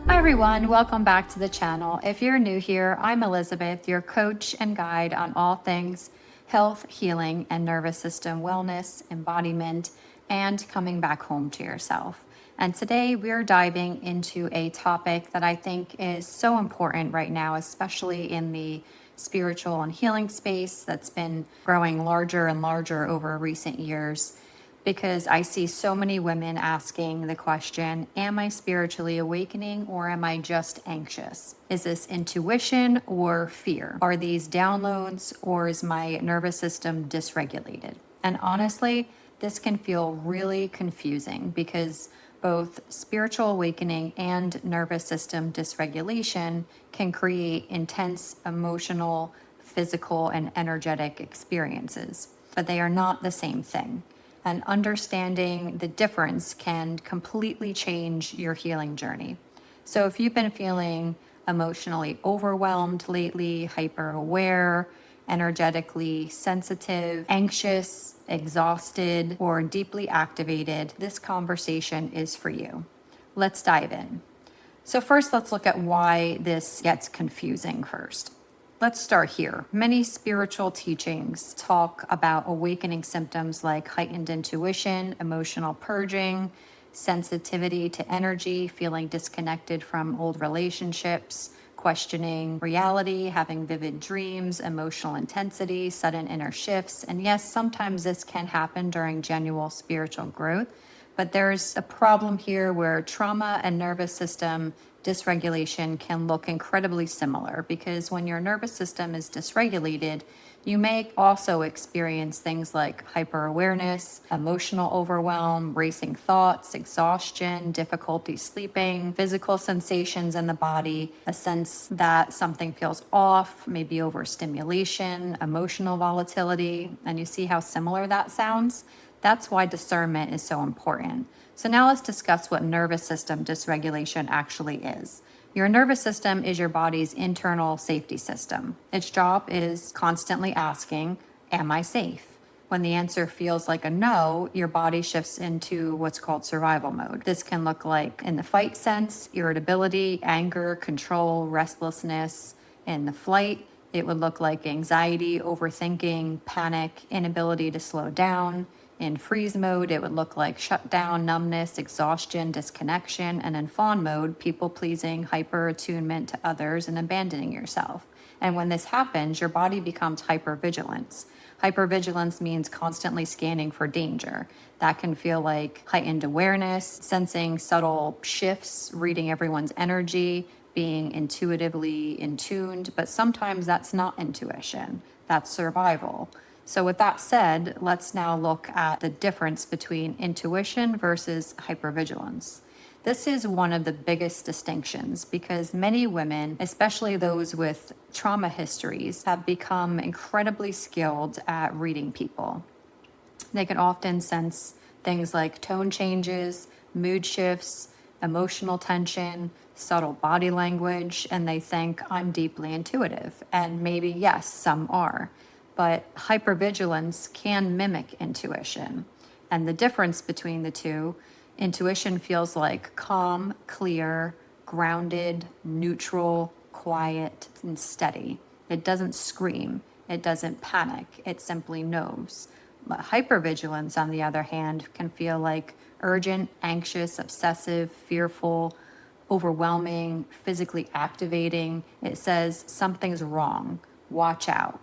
Hi everyone, welcome back to the channel. If you're new here, I'm Elizabeth, your coach and guide on all things health, healing, and nervous system wellness, embodiment, and coming back home to yourself. And today we're diving into a topic that I think is so important right now, especially in the spiritual and healing space that's been growing larger and larger over recent years, because I see so many women asking the question, am I spiritually awakening or am I just anxious? Is this intuition or fear? Are these downloads or is my nervous system dysregulated? And honestly, this can feel really confusing because both spiritual awakening and nervous system dysregulation can create intense emotional, physical, and energetic experiences, but they are not the same thing. And understanding the difference can completely change your healing journey. So if you've been feeling emotionally overwhelmed lately, hyper aware, energetically sensitive, anxious, exhausted, or deeply activated, this conversation is for you. Let's dive in. So first, let's look at why this gets confusing first. Let's start here. Many spiritual teachings talk about awakening symptoms like heightened intuition, emotional purging, sensitivity to energy, feeling disconnected from old relationships, questioning reality, having vivid dreams, emotional intensity, sudden inner shifts. And yes, sometimes this can happen during genuine spiritual growth, but there's a problem here where trauma and nervous system dysregulation can look incredibly similar, because when your nervous system is dysregulated, you may also experience things like hyperawareness, emotional overwhelm, racing thoughts, exhaustion, difficulty sleeping, physical sensations in the body, a sense that something feels off, maybe overstimulation, emotional volatility. And you see how similar that sounds? That's why discernment is so important. So now let's discuss what nervous system dysregulation actually is. Your nervous system is your body's internal safety system. Its job is constantly asking, am I safe? When the answer feels like a no, your body shifts into what's called survival mode. This can look like, in the fight sense, irritability, anger, control, restlessness. In the flight, it would look like anxiety, overthinking, panic, inability to slow down. In freeze mode, it would look like shutdown, numbness, exhaustion, disconnection. And in fawn mode, people pleasing, hyper attunement to others, and abandoning yourself. And when this happens, your body becomes hypervigilance. Hypervigilance means constantly scanning for danger. That can feel like heightened awareness, sensing subtle shifts, reading everyone's energy, being intuitively in tuned, but sometimes that's not intuition, that's survival. So with that said, let's now look at the difference between intuition versus hypervigilance. This is one of the biggest distinctions because many women, especially those with trauma histories, have become incredibly skilled at reading people. They can often sense things like tone changes, mood shifts, emotional tension, subtle body language, and they think, I'm deeply intuitive. And maybe, yes, some are. But hypervigilance can mimic intuition. And the difference between the two, intuition feels like calm, clear, grounded, neutral, quiet, and steady. It doesn't scream. It doesn't panic. It simply knows. But hypervigilance, on the other hand, can feel like urgent, anxious, obsessive, fearful, overwhelming, physically activating. It says something's wrong. Watch out.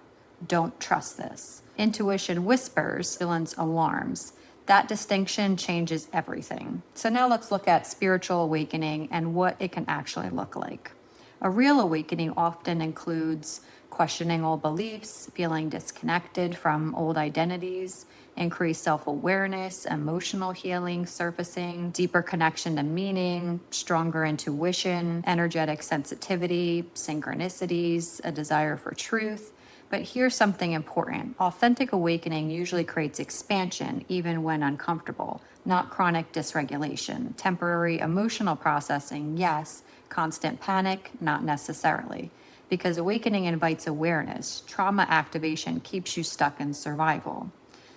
Don't trust this. Intuition whispers, vigilance alarms. That distinction changes everything. So now let's look at spiritual awakening and what it can actually look like. A real awakening often includes questioning old beliefs, feeling disconnected from old identities, increased self-awareness, emotional healing surfacing, deeper connection to meaning, stronger intuition, energetic sensitivity, synchronicities, a desire for truth. But here's something important. Authentic awakening usually creates expansion, even when uncomfortable, not chronic dysregulation. Temporary emotional processing, yes. Constant panic, not necessarily. Because awakening invites awareness. Trauma activation keeps you stuck in survival.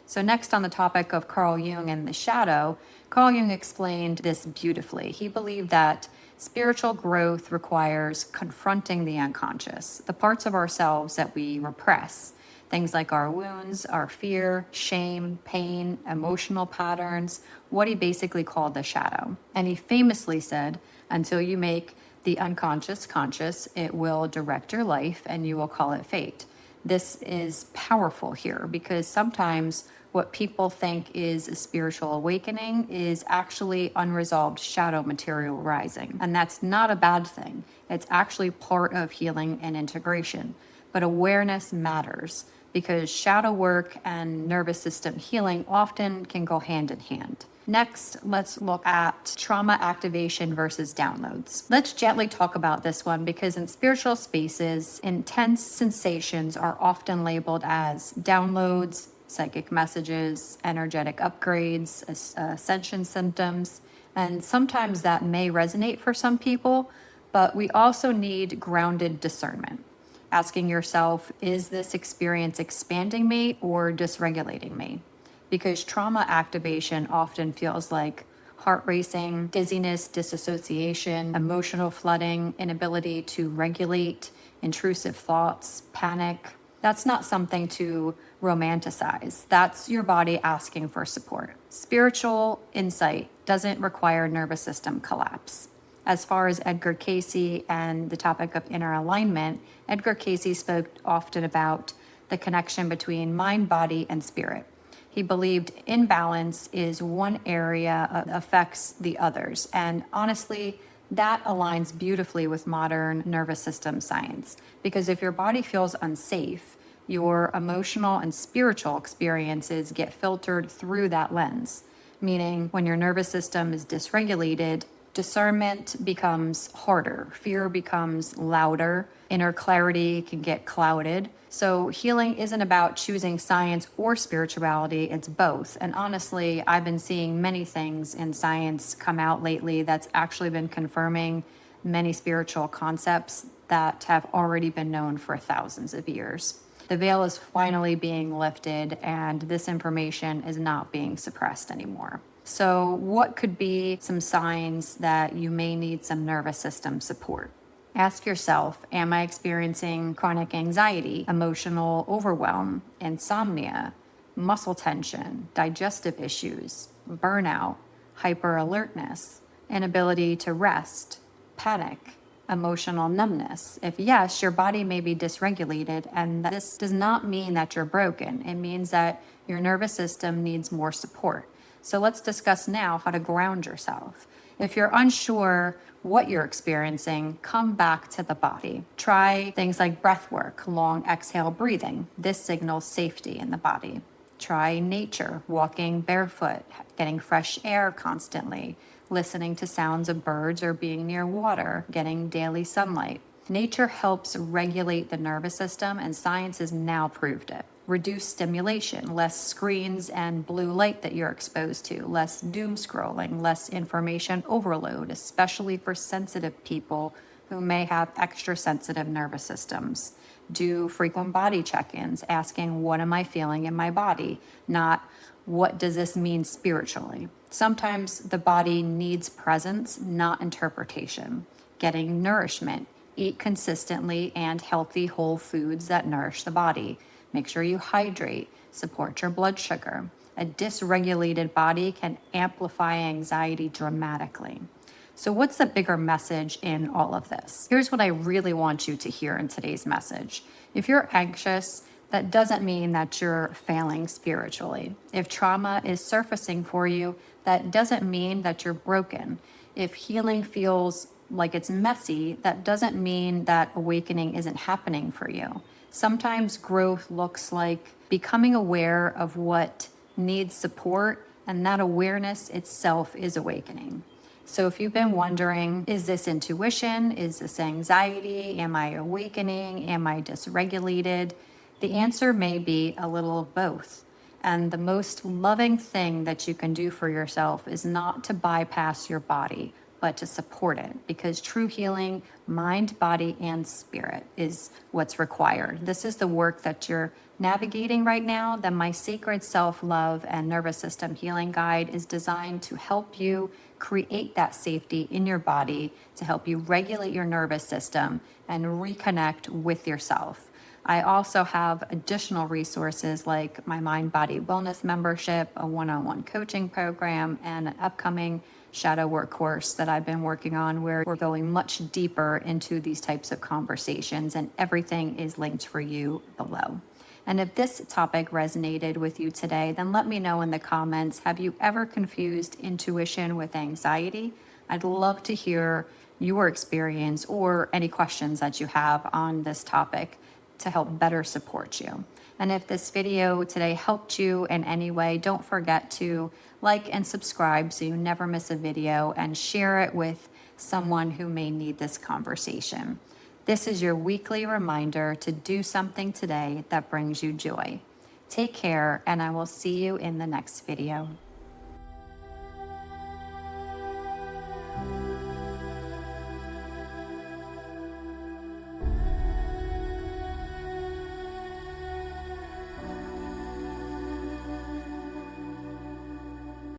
So next on the topic of Carl Jung and the shadow, Carl Jung explained this beautifully. He believed that spiritual growth requires confronting the unconscious, the parts of ourselves that we repress. Things like our wounds, our fear, shame, pain, emotional patterns, what he basically called the shadow. And he famously said, until you make the unconscious conscious, it will direct your life and you will call it fate. This is powerful here because sometimes what people think is a spiritual awakening is actually unresolved shadow material rising. And that's not a bad thing. It's actually part of healing and integration. But awareness matters because shadow work and nervous system healing often can go hand in hand. Next, let's look at trauma activation versus downloads. Let's gently talk about this one because in spiritual spaces, intense sensations are often labeled as downloads, psychic messages, energetic upgrades, ascension symptoms, and sometimes that may resonate for some people, but we also need grounded discernment. Asking yourself, is this experience expanding me or dysregulating me? Because trauma activation often feels like heart racing, dizziness, disassociation, emotional flooding, inability to regulate, intrusive thoughts, panic. That's not something to romanticize. That's your body asking for support. Spiritual insight doesn't require nervous system collapse. As far as Edgar Cayce and the topic of inner alignment, Edgar Cayce spoke often about the connection between mind, body, and spirit. He believed imbalance is one area that affects the others. And honestly, that aligns beautifully with modern nervous system science. Because if your body feels unsafe, your emotional and spiritual experiences get filtered through that lens. Meaning, when your nervous system is dysregulated, discernment becomes harder, fear becomes louder, inner clarity can get clouded. So healing isn't about choosing science or spirituality, it's both. And honestly, I've been seeing many things in science come out lately that's actually been confirming many spiritual concepts that have already been known for thousands of years. The veil is finally being lifted, and this information is not being suppressed anymore. So, what could be some signs that you may need some nervous system support? Ask yourself, am I experiencing chronic anxiety, emotional overwhelm, insomnia, muscle tension, digestive issues, burnout, hyperalertness, inability to rest, panic, emotional numbness? If yes, your body may be dysregulated, and this does not mean that you're broken. It means that your nervous system needs more support. So let's discuss now how to ground yourself. If you're unsure what you're experiencing, come back to the body. Try things like breath work, long exhale breathing. This signals safety in the body. Try nature, walking barefoot, getting fresh air constantly, listening to sounds of birds or being near water, getting daily sunlight. Nature helps regulate the nervous system, and science has now proved it. Reduce stimulation, less screens and blue light that you're exposed to, less doom scrolling, less information overload, especially for sensitive people who may have extra sensitive nervous systems. Do frequent body check-ins, asking, what am I feeling in my body? Not, what does this mean spiritually? Sometimes the body needs presence, not interpretation. Getting nourishment. Eat consistently and healthy whole foods that nourish the body. Make sure you hydrate, support your blood sugar. A dysregulated body can amplify anxiety dramatically. So, what's the bigger message in all of this? Here's what I really want you to hear in today's message. If you're anxious, that doesn't mean that you're failing spiritually. If trauma is surfacing for you, that doesn't mean that you're broken. If healing feels like it's messy, that doesn't mean that awakening isn't happening for you. Sometimes growth looks like becoming aware of what needs support, and that awareness itself is awakening. So if you've been wondering, is this intuition? Is this anxiety? Am I awakening? Am I dysregulated? The answer may be a little of both. And the most loving thing that you can do for yourself is not to bypass your body, but to support it, because true healing, mind, body, and spirit, is what's required. This is the work that you're navigating right now. Then my Sacred Self-Love and Nervous System Healing Guide is designed to help you create that safety in your body, to help you regulate your nervous system and reconnect with yourself. I also have additional resources like my Mind Body Wellness membership, a one-on-one coaching program, and an upcoming shadow work course that I've been working on, where we're going much deeper into these types of conversations, and everything is linked for you below. And if this topic resonated with you today, then let me know in the comments. Have you ever confused intuition with anxiety? I'd love to hear your experience or any questions that you have on this topic to help better support you. And if this video today helped you in any way, don't forget to like and subscribe so you never miss a video, and share it with someone who may need this conversation. This is your weekly reminder to do something today that brings you joy. Take care, and I will see you in the next video.